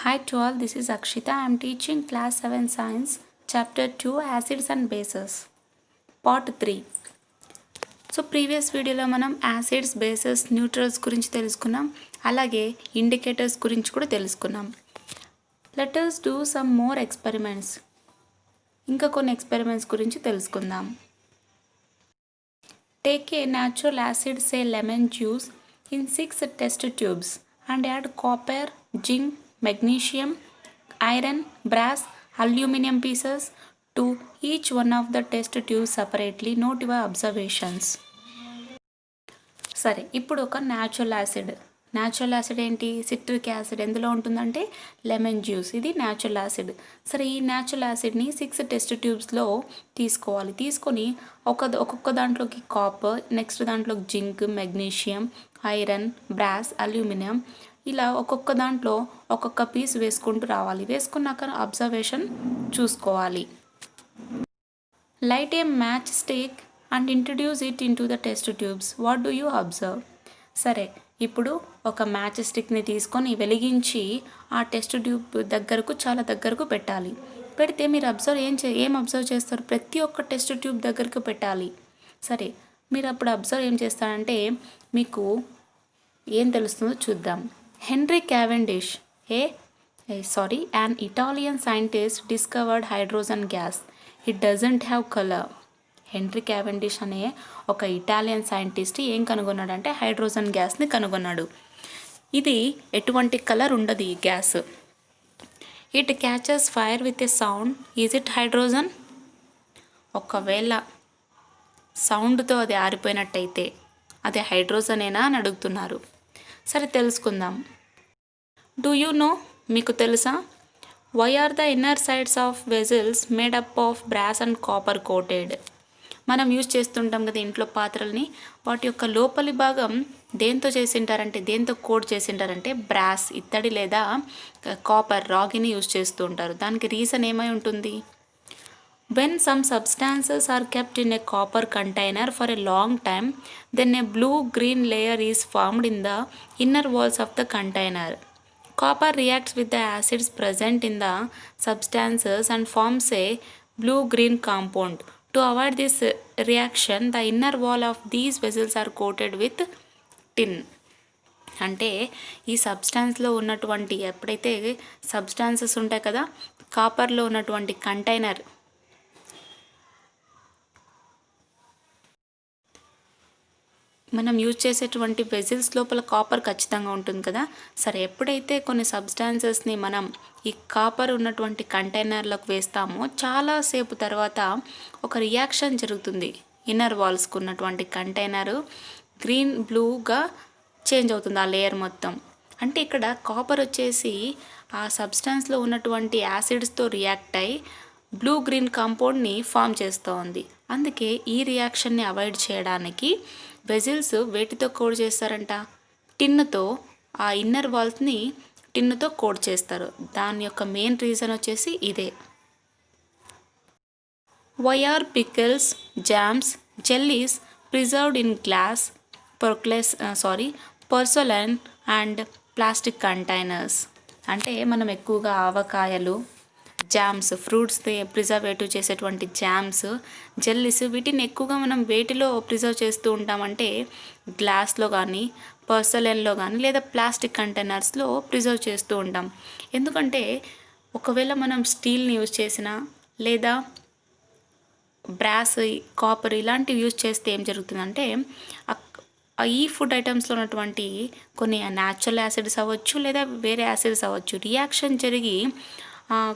Hi to all, this is Akshita. I am teaching class 7 science chapter 2 acids and bases part 3. So previous వీడియోలో మనం acids bases neutrals గురించి తెలుసుకున్నాం, అలాగే indicators గురించి కూడా తెలుసుకున్నాం. Let us do some more experiments. ఇంకా కొన్ని ఎక్స్పెరిమెంట్స్ గురించి తెలుసుకుందాం. Take a natural acid say lemon juice in 6 test tubes and add copper, zinc, magnesium, iron, brass, aluminum pieces to each one of the test tubes separately. Note your observations. సరే, ఇప్పుడు ఒక natural acid ఏంటి? Citric acid ఎందులో ఉంటుందంటే lemon juice, ఇది natural acid. సరే, ఈ natural యాసిడ్ని 6 test ట్యూబ్స్లో తీసుకోవాలి. తీసుకొని ఒక్కొక్క దాంట్లోకి కాపర్, నెక్స్ట్ దాంట్లోకి zinc, magnesium, iron, brass, aluminium, ఇలా ఒక్కొక్క దాంట్లో ఒక్కొక్క పీస్ వేసుకుంటూ రావాలి. వేసుకున్నాక అబ్జర్వేషన్ చూసుకోవాలి. Light A match stick and introduce it in to the test tubes. What do you observe? సరే, ఇప్పుడు ఒక మ్యాచ్ స్టిక్ని తీసుకొని వెలిగించి ఆ టెస్ట్ ట్యూబ్ చాలా దగ్గరకు పెట్టాలి. పెడితే మీరు ఏం అబ్జర్వ్ చేస్తారు? ప్రతి ఒక్క టెస్ట్ ట్యూబ్ దగ్గరకు పెట్టాలి. సరే, మీరు అప్పుడు అబ్జర్వ్ ఏం చేస్తారంటే మీకు ఏం తెలుస్తుందో చూద్దాం. Henry Cavendish an Italian scientist discovered hydrogen gas. It doesn't have color. Henry Cavendish అనే ఒక ఇటాలియన్ సైంటిస్ట్ ఏం కనుగొన్నాడంటే హైడ్రోజన్ గ్యాస్ని కనుగొన్నాడు. ఇది ఎటువంటి కలర్ ఉండదు ఈ gas. It catches fire with a sound. Is it hydrogen? ఒకవేళ సౌండ్తో అది ఆరిపోయినట్టయితే అది హైడ్రోజనేనా అని అడుగుతున్నారు. సరే, తెలుసుకుందాం. Do you know? మీకు తెలుసా? Why are the inner sides of vessels made up of brass and copper coated? మనం యూజ్ చేస్తుంటాం కదా ఇంట్లో పాత్రల్ని, వాటి యొక్క లోపలి భాగం దేంతో కోట్ చేసింటారంటే బ్రాస్, ఇత్తడి లేదా కాపర్, రాగిని యూజ్ చేస్తూ ఉంటారు. దానికి రీజన్ ఏమై ఉంటుంది? When some substances are kept in a copper container for a long time, then a blue-green layer is formed in the inner walls of the container. Copper reacts with the acids present in the substances and forms a blue-green compound. To avoid this reaction, the inner wall of these vessels are coated with tin. అంటే ఈ సబ్స్టాన్స్లో ఉన్నటువంటి ఎప్పుడైతే substances ఉంటాయి కదా, కాపర్లో ఉన్నటువంటి container మనం use చేసేటువంటి vessels లోపల కాపర్ ఖచ్చితంగా ఉంటుంది కదా. సరే, ఎప్పుడైతే కొన్ని సబ్స్టాన్సెస్ని మనం ఈ కాపర్ ఉన్నటువంటి కంటైనర్లకు వేస్తామో చాలాసేపు తర్వాత ఒక రియాక్షన్ జరుగుతుంది. ఇన్నర్ వాల్స్కు ఉన్నటువంటి కంటైనరు గ్రీన్ బ్లూగా చేంజ్ అవుతుంది ఆ లేయర్ మొత్తం. అంటే ఇక్కడ కాపర్ వచ్చేసి ఆ సబ్స్టాన్స్లో ఉన్నటువంటి యాసిడ్స్తో రియాక్ట్ అయ్యి బ్లూ గ్రీన్ కాంపౌండ్ని ఫామ్ చేస్తూ ఉంది. అందుకే ఈ రియాక్షన్ని అవాయిడ్ చేయడానికి వెజిల్స్ వేటితో కోడ్ చేస్తారంట? టిన్నుతో. ఆ ఇన్నర్ వాల్స్ని టిన్నుతో కోడ్ చేస్తారు. దాని యొక్క మెయిన్ రీజన్ వచ్చేసి ఇదే. Why are pickles, jams, jellies preserved in glass, porcelain and plastic containers? అంటే మనం ఎక్కువగా ఆవకాయలు, జామ్స్, ఫ్రూట్స్ ప్రిజర్వేటివ్ చేసేటువంటి జామ్స్, జెల్లీస్, వీటిని ఎక్కువగా మనం వేటిలో ప్రిజర్వ్ చేస్తూ ఉంటామంటే గ్లాస్లో కానీ, పోర్సెలైన్లో కానీ, లేదా ప్లాస్టిక్ కంటైనర్స్లో ప్రిజర్వ్ చేస్తూ ఉంటాం. ఎందుకంటే ఒకవేళ మనం స్టీల్ని యూజ్ చేసినా లేదా బ్రాస్, కాపర్ ఇలాంటివి యూజ్ చేస్తే ఏం జరుగుతుందంటే ఈ ఫుడ్ ఐటమ్స్లో ఉన్నటువంటి కొన్ని న్యాచురల్ యాసిడ్స్ అవ్వచ్చు లేదా వేరే యాసిడ్స్ అవ్వచ్చు, రియాక్షన్ జరిగి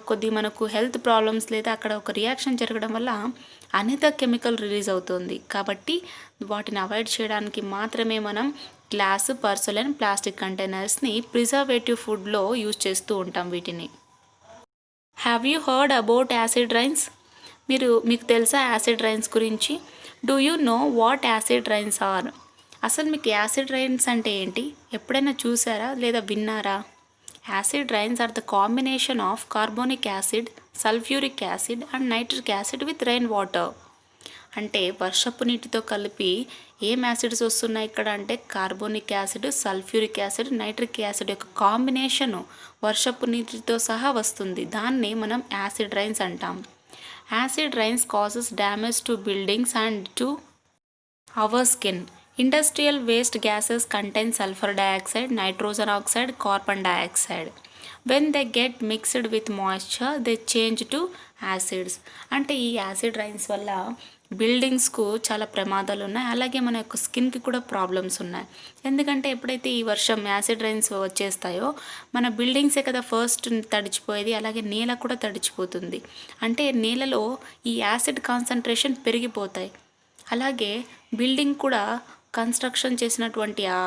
కొద్ది మనకు హెల్త్ ప్రాబ్లమ్స్ లేదా అక్కడ ఒక రియాక్షన్ జరగడం వల్ల అనేక కెమికల్ రిలీజ్ అవుతుంది. కాబట్టి వాటిని అవాయిడ్ చేయడానికి మాత్రమే మనం గ్లాస్, పోర్సెలైన్, ప్లాస్టిక్ కంటైనర్స్ని ప్రిజర్వేటివ్ ఫుడ్లో యూజ్ చేస్తూ ఉంటాం వీటిని. Have you heard about acid rains? మీకు తెలుసా యాసిడ్ రైన్స్ గురించి? Do you know what acid rains are? అసలు మీకు యాసిడ్ రైన్స్ అంటే ఏంటి? ఎప్పుడైనా చూసారా లేదా విన్నారా? Acid rains are the combination of carbonic acid, sulfuric acid and nitric acid with rainwater. అంటే వర్షపు నీటితో కలిపి ఏం యాసిడ్స్ వస్తున్నాయి ఇక్కడ అంటే carbonic acid, sulphuric acid, nitric acid యొక్క కాంబినేషను వర్షపు నీటితో సహా వస్తుంది. దాన్ని మనం యాసిడ్ రైన్స్ అంటాం. Acid rains causes damage to buildings and to our skin. Industrial waste gases contain sulfur dioxide, nitrogen oxide, carbon dioxide. When they get mixed with moisture, they change to acids. అంటే ఈ acid rains వల్ల బిల్డింగ్స్కు చాలా ప్రమాదాలు ఉన్నాయి, అలాగే మన యొక్క స్కిన్కి కూడా ప్రాబ్లమ్స్ ఉన్నాయి. ఎందుకంటే ఎప్పుడైతే ఈ వర్షం యాసిడ్ రైన్స్ వచ్చేస్తాయో మన బిల్డింగ్సే కదా ఫస్ట్ తడిచిపోయేది, అలాగే నేల కూడా తడిచిపోతుంది. అంటే నేలలో ఈ యాసిడ్ కాన్సన్ట్రేషన్ పెరిగిపోతాయి. అలాగే బిల్డింగ్ కూడా కన్స్ట్రక్షన్ చేసినటువంటి ఆ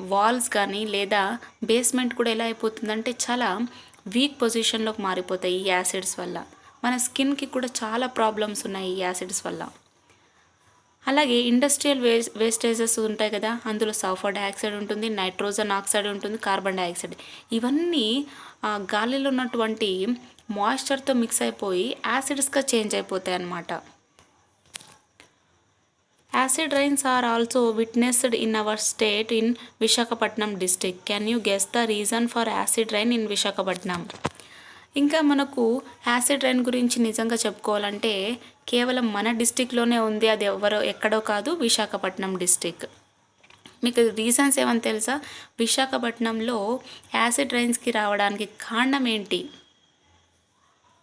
వాల్స్ కానీ లేదా బేస్మెంట్ కూడా ఎలా అయిపోతుందంటే చాలా వీక్ పొజిషన్లోకి మారిపోతాయి ఈ యాసిడ్స్ వల్ల. మన స్కిన్కి కూడా చాలా ప్రాబ్లమ్స్ ఉన్నాయి ఈ యాసిడ్స్ వల్ల. అలాగే ఇండస్ట్రియల్ వేస్టేజెస్ ఉంటాయి కదా, అందులో సల్ఫర్ డయాక్సైడ్ ఉంటుంది, నైట్రోజన్ ఆక్సైడ్ ఉంటుంది, కార్బన్ డయాక్సైడ్. ఇవన్నీ గాలిలో ఉన్నటువంటి మాయిశ్చర్తో మిక్స్ అయిపోయి యాసిడ్స్గా చేంజ్ అయిపోతాయి అన్నమాట. Acid rains are also witnessed in our state in Visakhapatnam district. Can you guess the reason for acid rain in Visakhapatnam? ఇంకా మనకు యాసిడ్ రైన్ గురించి నిజంగా చెప్పుకోవాలంటే కేవలం మన డిస్టిక్లోనే ఉంది, అది ఎక్కడో కాదు, విశాఖపట్నం డిస్టిక్. మీకు రీజన్స్ ఏమని తెలుసా? విశాఖపట్నంలో యాసిడ్ రైన్స్కి రావడానికి కారణం ఏంటి?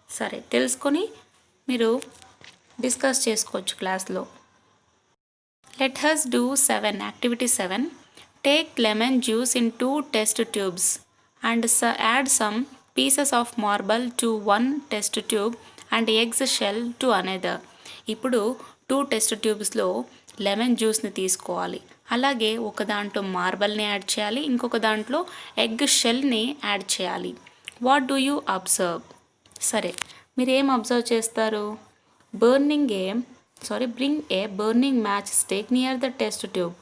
సరే తెలుసుకొని మీరు డిస్కస్ చేసుకోవచ్చు క్లాస్లో. Let us do 7. Activity 7. Take lemon juice in 2 test tubes and add some pieces of marble to one test tube and eggs shell to another. ఇప్పుడు 2 టెస్ట్ ట్యూబ్స్లో లెమన్ జ్యూస్ని తీసుకోవాలి, అలాగే ఒక దాంట్లో మార్బల్ని యాడ్ చేయాలి, ఇంకొక దాంట్లో ఎగ్ షెల్ని యాడ్ చేయాలి. What do you observe? సరే మీరు ఏం అబ్జర్వ్ చేస్తారు? bring a burning match stick near the test tube.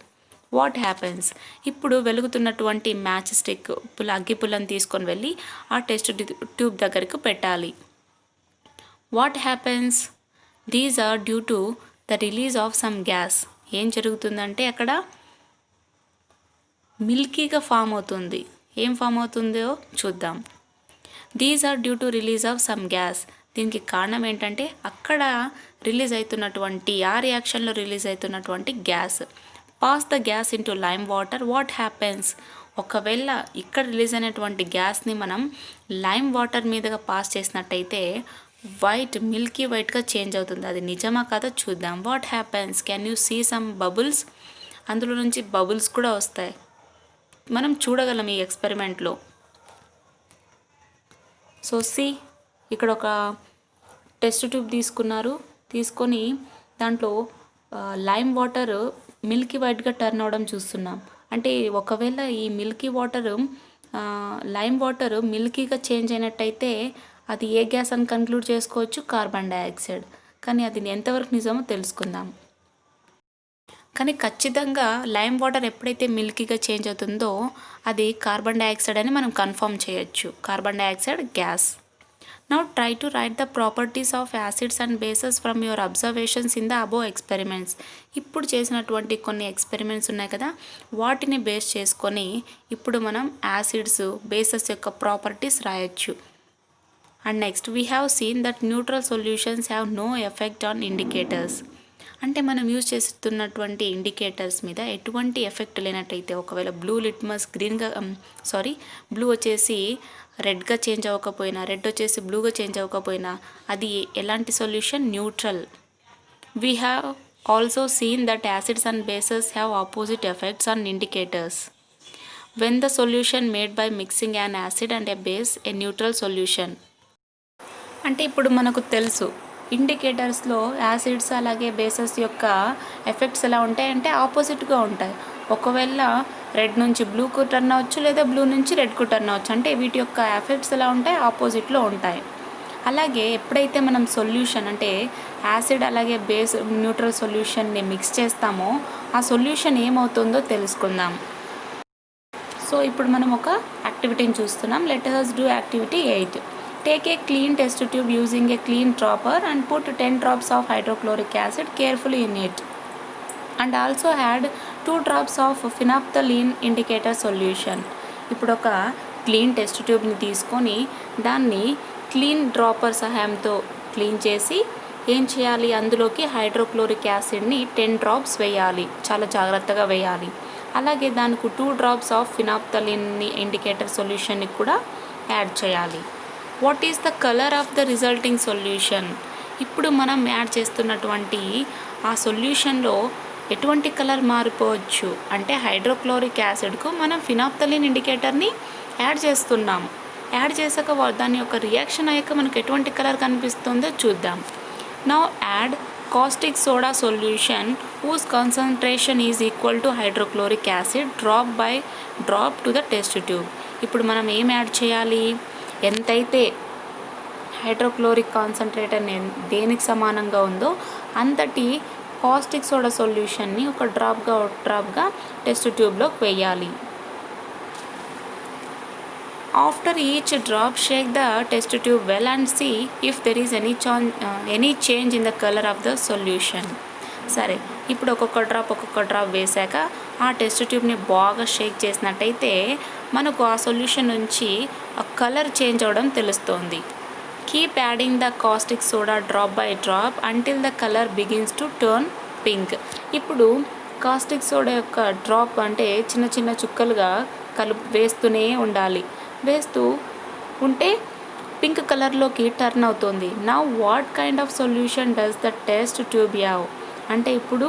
What happens? ఇప్పుడు వెలుగుతున్నటువంటి మ్యాచ్ స్టిక్ అగ్గిపుల్లని తీసుకొని వెళ్ళి ఆ టెస్ట్ ట్యూబ్ దగ్గరకు పెట్టాలి. What happens? These are due to the release of some gas. ఏం జరుగుతుందంటే అక్కడ మిల్కీగా ఫామ్ అవుతుంది. ఏం ఫామ్ అవుతుందో చూద్దాం. These are due to release of some gas. దీనికి కారణం ఏంటంటే అక్కడ రిలీజ్ అవుతున్నటువంటి ఆ రియాక్షన్లో రిలీజ్ అవుతున్నటువంటి gas. Pass the gas into lime water. What happens? ఒకవేళ ఇక్కడ రిలీజ్ అయినటువంటి గ్యాస్ని మనం లైమ్ వాటర్ మీదుగా పాస్ చేసినట్టయితే మిల్కీ వైట్గా చేంజ్ అవుతుంది. అది నిజమా కాదో చూద్దాం. What happens? Can you see some bubbles? అందులో నుంచి బబుల్స్ కూడా వస్తాయి, మనం చూడగలం ఈ ఎక్స్పెరిమెంట్లో. సో ఇక్కడ ఒక టెస్ట్ ట్యూబ్ తీసుకొని దాంట్లో లైమ్ వాటర్ మిల్కీ వైట్గా టర్న్ అవ్వడం చూస్తున్నాం. అంటే ఒకవేళ ఈ లైమ్ వాటర్ మిల్కీగా చేంజ్ అయినట్టయితే అది ఏ గ్యాస్ అని కన్క్లూడ్ చేసుకోవచ్చు? Carbon dioxide. కానీ అది ఎంతవరకు నిజమో తెలుసుకుందాం. కానీ ఖచ్చితంగా లైమ్ వాటర్ ఎప్పుడైతే మిల్కీగా చేంజ్ అవుతుందో అది కార్బన్ డయాక్సైడ్ అని మనం కన్ఫర్మ్ చేయొచ్చు. Carbon dioxide gas. Now try to write the properties of acids and bases from your observations in the above experiments. ఇప్పుడు చేసినటువంటి కొన్ని ఎక్స్పెరిమెంట్స్ ఉన్నాయి కదా, వాటిని బేస్ చేసుకొని ఇప్పుడు మనం యాసిడ్స్ బేసెస్ యొక్క ప్రాపర్టీస్ రాయొచ్చు. And next we have seen that neutral solutions have no effect on indicators. అంటే మనం యూజ్ చేస్తున్నటువంటి ఇండికేటర్స్ మీద ఎటువంటి ఎఫెక్ట్ లేనట్టయితే, ఒకవేళ బ్లూ లిట్మస్ బ్లూ వచ్చేసి రెడ్గా చేంజ్ అవ్వకపోయినా, రెడ్ వచ్చేసి బ్లూగా చేంజ్ అవ్వకపోయినా అది ఎలాంటి solution? Neutral. We have also seen that acids and bases have opposite effects on indicators. When the solution made by mixing an acid and a base a neutral solution. అంటే ఇప్పుడు మనకు తెలుసు ఇండికేటర్స్లో acids అలాగే bases యొక్క effects ఎలా ఉంటాయంటే ఆపోజిట్గా ఉంటాయి. ఒకవేళ రెడ్ నుంచి బ్లూకు టర్న్ అవ్వచ్చు, లేదా బ్లూ నుంచి రెడ్కు టర్న్ అవ్వచ్చు. అంటే వీటి యొక్క ఎఫెక్ట్స్ ఎలా ఉంటాయి? ఆపోజిట్లో ఉంటాయి. అలాగే ఎప్పుడైతే మనం సొల్యూషన్ అంటే యాసిడ్ అలాగే బేస్ న్యూట్రల్ సొల్యూషన్ని మిక్స్ చేస్తామో ఆ సొల్యూషన్ ఏమవుతుందో తెలుసుకుందాం. సో ఇప్పుడు మనం ఒక యాక్టివిటీని చూస్తున్నాం. Let us do activity 8. Take a clean test tube using a clean dropper and put 10 drops of hydrochloric acid carefully in it. And also add 2 drops of phenolphthalein indicator solution. ఇప్పుడు ఒక clean test ట్యూబ్ని తీసుకొని దాన్ని clean dropper సహాయంతో clean చేసి ఏం చేయాలి, అందులోకి hydrochloric యాసిడ్ని 10 drops వేయాలి, చాలా జాగ్రత్తగా వేయాలి. అలాగే దానికి 2 డ్రాప్స్ ఆఫ్ ఫినాప్థలిన్ ఇండికేటర్ సొల్యూషన్ని కూడా యాడ్ చేయాలి. What is the colour of the resulting solution? ఇప్పుడు మనం యాడ్ చేస్తున్నటువంటి ఆ సొల్యూషన్లో ఎటువంటి కలర్ మారిపోవచ్చు అంటే హైడ్రోక్లోరిక్ యాసిడ్కు మనం ఫినాప్థలిన్ ఇండికేటర్ని యాడ్ చేస్తున్నాం. యాడ్ చేసాక దాని యొక్క రియాక్షన్ అయ్యాక మనకు ఎటువంటి కలర్ కనిపిస్తుందో చూద్దాం. Now add caustic soda solution whose concentration is equal to hydrochloric acid drop to the test tube. ఇప్పుడు మనం ఏం యాడ్ చేయాలి, ఎంతైతే హైడ్రోక్లోరిక్ కాన్సన్ట్రేటర్ దేనికి సమానంగా ఉందో అంతటి కాస్టిక్ సోడా సొల్యూషన్ని ఒక డ్రాప్గా టెస్ట్ ట్యూబ్లోకి వేయాలి. After each drop, shake the test tube well and see if there is any change in the color of the solution. సరే, ఇప్పుడు ఒక్కొక్క డ్రాప్ వేసాక ఆ టెస్ట్ ట్యూబ్ని బాగా షేక్ చేసినట్టయితే మనకు ఆ సొల్యూషన్ నుంచి ఆ కలర్ చేంజ్ అవ్వడం తెలుస్తుంది. Keep adding the caustic soda drop by drop until the colour begins to turn pink. ఇప్పుడు కాస్టిక్ సోడా యొక్క డ్రాప్ అంటే చిన్న చిన్న చుక్కలుగా వేస్తూనే ఉండాలి. వేస్తూ ఉంటే పింక్ కలర్లోకి టర్న్ అవుతుంది. Now what kind of solution does the test tube have? అంటే ఇప్పుడు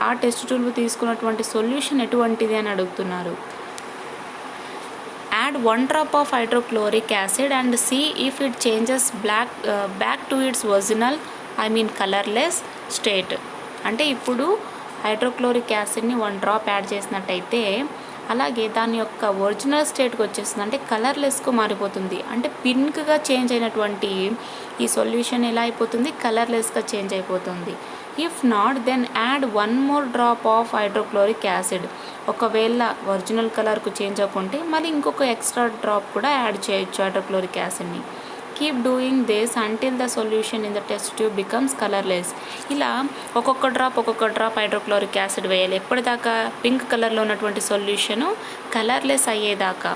ఆ టెస్ట్ ట్యూబ్ తీసుకున్నటువంటి సొల్యూషన్ ఎటువంటిది అని అడుగుతున్నారు. Add 1 drop of hydrochloric acid and see if it changes back to its original colourless state. అంటే ఇప్పుడు హైడ్రోక్లోరిక్ యాసిడ్ని 1 డ్రాప్ యాడ్ చేసినట్టయితే అలాగే దాని యొక్క ఒరిజినల్ స్టేట్కి వచ్చేస్తుంది, అంటే కలర్లెస్కు మారిపోతుంది. అంటే పింక్గా చేంజ్ అయినటువంటి ఈ సొల్యూషన్ ఎలా అయిపోతుంది, కలర్లెస్గా చేంజ్ అయిపోతుంది. If not then add 1 more drop of hydrochloric acid. ఒకవేళ ఒరిజినల్ కలర్కు చేంజ్ అవ్వకుంటే మళ్ళీ ఇంకొక ఎక్స్ట్రా డ్రాప్ కూడా యాడ్ చేయొచ్చు హైడ్రోక్లోరిక్ యాసిడ్ని. Keep doing this until the solution in the test tube becomes colourless. ఇలా ఒక్కొక్క డ్రాప్ హైడ్రోక్లోరిక్ యాసిడ్ వేయాలి, ఎప్పటిదాకా పింక్ కలర్లో ఉన్నటువంటి సొల్యూషను కలర్లెస్ అయ్యేదాకా.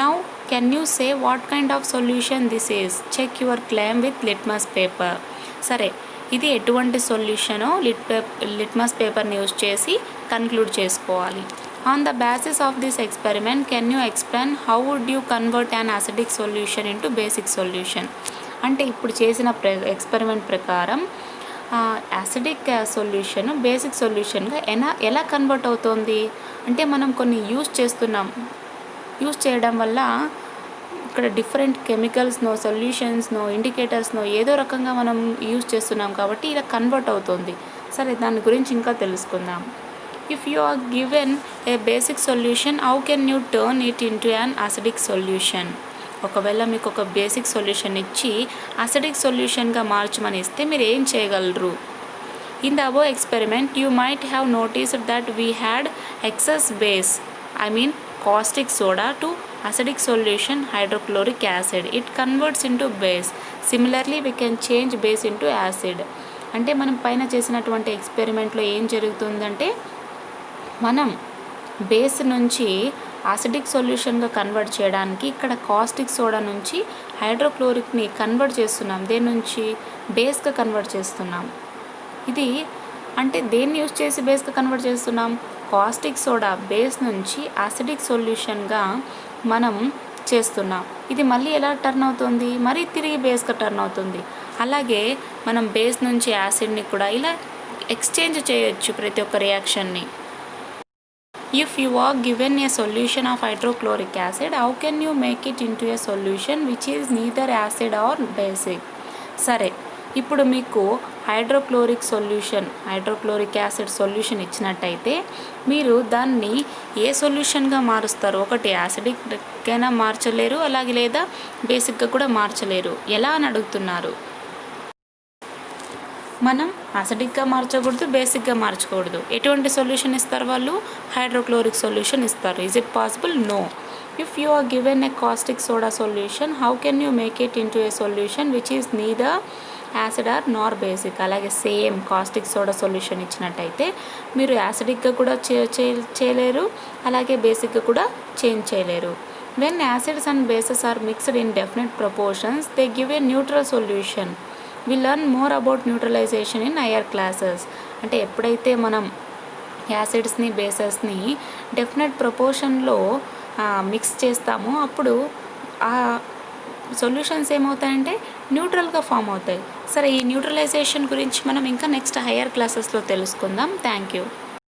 Now can you say what kind of solution this is? Check your claim with litmus paper. సరే, ఇది ఎటువంటి సొల్యూషనో లిట్మస్ పేపర్ని యూజ్ చేసి కన్క్లూడ్ చేసుకోవాలి. On the basis of this experiment, can you explain how would you convert an acidic solution into basic solution? అంటే ఇప్పుడు చేసిన ఎక్స్పెరిమెంట్ ప్రకారం యాసిడిక్ సొల్యూషన్ బేసిక్ సొల్యూషన్గా ఎలా కన్వర్ట్ అవుతుంది అంటే మనం కొన్ని యూజ్ చేయడం వల్ల ఇక్కడ డిఫరెంట్ కెమికల్స్నో సొల్యూషన్స్నో ఇండికేటర్స్నో ఏదో రకంగా మనం యూజ్ చేస్తున్నాం కాబట్టి ఇలా కన్వర్ట్ అవుతుంది. సరే, దాని గురించి ఇంకా తెలుసుకుందాం. If you are given a basic solution, how can you turn it into an acidic solution? ఒకవేళ మీకు ఒక బేసిక్ సొల్యూషన్ ఇచ్చి అసిడిక్ సొల్యూషన్గా మార్చమని ఇస్తే మీరు ఏం చేయగలరు? In the above experiment you might have noticed that we had excess base caustic soda to acidic solution hydrochloric acid. It converts into base. Similarly, we can change base into acid. అంటే మనం పైన చేసినటువంటి ఎక్స్పెరిమెంట్లో ఏం జరుగుతుందంటే మనం base నుంచి acidic సొల్యూషన్గా convert చేయడానికి ఇక్కడ కాస్టిక్ సోడా నుంచి హైడ్రోక్లోరిక్ని కన్వర్ట్ చేస్తున్నాం, దేని నుంచి బేస్గా కన్వర్ట్ చేస్తున్నాం. ఇది అంటే దేన్ని యూజ్ చేసి బేస్గా కన్వర్ట్ చేస్తున్నాం? కాస్టిక్ సోడా బేస్ నుంచి ఆసిడిక్ సొల్యూషన్గా మనం చేస్తున్నాం. ఇది మళ్ళీ ఎలా టర్న్ అవుతుంది? మరీ తిరిగి బేస్గా టర్న్ అవుతుంది. అలాగే మనం బేస్ నుంచి యాసిడ్ని కూడా ఇలా ఎక్స్చేంజ్ చేయొచ్చు ప్రతి ఒక్క రియాక్షన్ని. If you are given a solution of hydrochloric acid, how can you make it into a solution which is neither acid or basic? సరే, ఇప్పుడు మీకు హైడ్రోక్లోరిక్ యాసిడ్ సొల్యూషన్ ఇచ్చినట్టయితే మీరు దాన్ని ఏ సొల్యూషన్గా మారుస్తారు? ఒకటి యాసిడిక్గా మార్చలేరు, అలాగే లేదా బేసిక్గా కూడా మార్చలేరు. ఎలా అని అడుగుతున్నారు. మనం అసిడిక్గా మార్చకూడదు, బేసిక్గా మార్చకూడదు. ఎటువంటి సొల్యూషన్ ఇస్తారు వాళ్ళు? హైడ్రోక్లోరిక్ సొల్యూషన్ ఇస్తారు. Is it possible? No. If you are given a caustic soda solution, how can you make it into a solution which is neither acid or Nar basic? అలాగే సేమ్ కాస్టిక్ సోడా సొల్యూషన్ ఇచ్చినట్టయితే మీరు యాసిడిక్గా కూడా చేయలేరు, అలాగే బేసిక్గా కూడా change చేయలేరు. When acids and bases are mixed in definite proportions they give a neutral solution. We learn more about neutralisation in higher classes. అంటే ఎప్పుడైతే మనం యాసిడ్స్ని బేసెస్ని డెఫినెట్ ప్రపోర్షన్లో మిక్స్ చేస్తామో అప్పుడు ఆ సొల్యూషన్స్ ఏమవుతాయంటే న్యూట్రల్గా ఫామ్ అవుతాయి. సరే, ఈ న్యూట్రలైజేషన్ గురించి మనం ఇంకా నెక్స్ట్ హయ్యర్ క్లాసెస్లో తెలుసుకుందాం. Thank you.